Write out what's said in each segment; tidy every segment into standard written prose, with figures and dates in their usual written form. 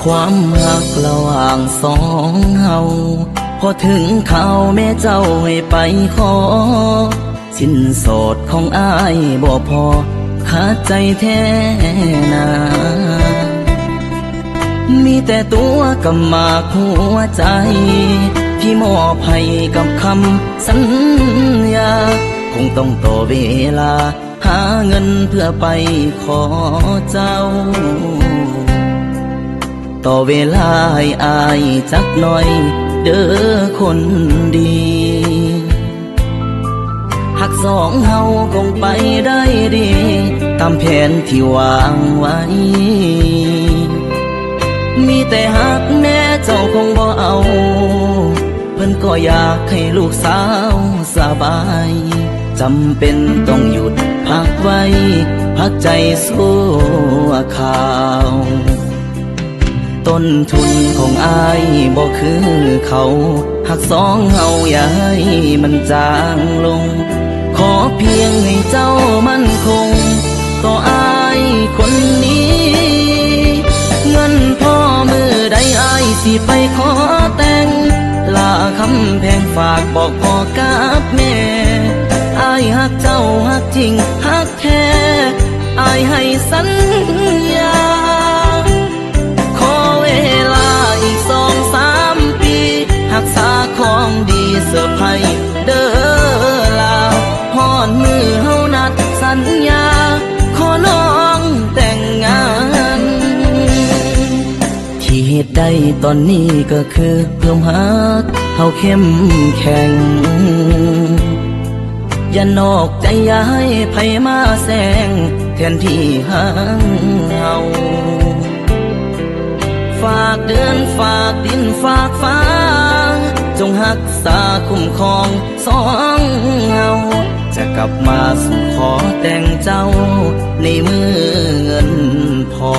ความรักระหว่างสองเฮาพอถึงข่าวแม่เจ้าให้ไปขอสินสอดของอ้ายบ่พอขาดใจแท้นามีแต่ตัวกับหมากหัวใจพี่มอบให้กับคำสัญญาคงต้องต่อเวลาหาเงินเพื่อไปขอเจ้าต่อเวลาให้อายจักหน่อยเด้อคนดีหักสองเฮาคงไปได้ดีตามแผนที่วางไว้มีแต่หักแม่เจ้าคงบ่เอาเพิ่นก็อยากให้ลูกสาวสบายจำเป็นต้องหยุดพักไว้พักใจสู้ข่าวต้นทุนของอายบ่คือเขาหักสองเฮาอย่าให้มันจางลงขอเพียงให้เจ้ามั่นคงต่ออายคนนี้เงินพ่อมือใดอายสิไปขอแต่งลาคำแพงฝากบอกพ่อกับแม่อายหักเจ้าหักจริงหักแท้อายให้สัญญาขอเวลาอีก2-3 ปีหักษาของดีเสื้อไผ่เด้อลาฮอดมือเฮานัดสัญญาขอน้องแต่งงานที่เหตุใดตอนนี้ก็คือเพิ่มหักเฮาเข้มแข็งอย่านอกใจอย่าให้ไผมาแซงแทนที่ห่างเฮาฝากเดือนฝากดินฝากฟ้าจงรักษาคุ้มครองสองเฮาจะกลับมาสู่ขอแต่งเจ้าในมือเงินพอ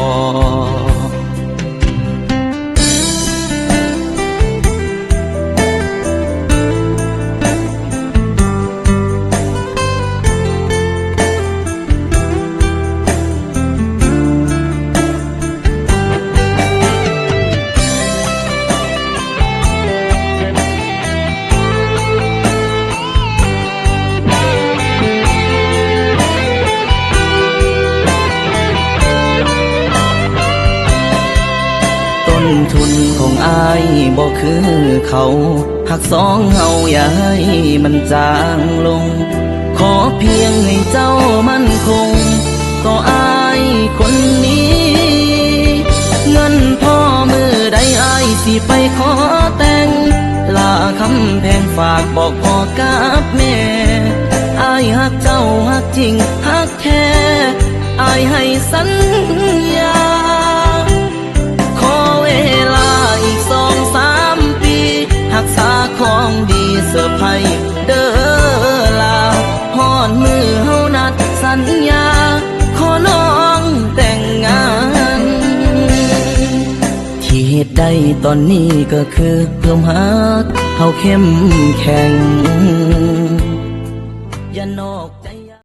ทุนของอายบ่คือเขาหักสองเฮาอย่าให้มันจางลงขอเพียงให้เจ้ามั่นคงต่ออายคนนี้เงินพ่อมือใดอายสิไปขอแต่งลาคำแพงฝากบอกพ่อกับแม่อายหักเจ้าหักจริงหักแท้อายให้สัญญา2-3 ปีหักษาของดีเสื้อไผ่เด้อลาฮอดมือเฮานัดสัญญาขอน้องแต่งงานที่เหตุใดตอนนี้ก็คือเพิ่มหักเฮาเข้มแข็ง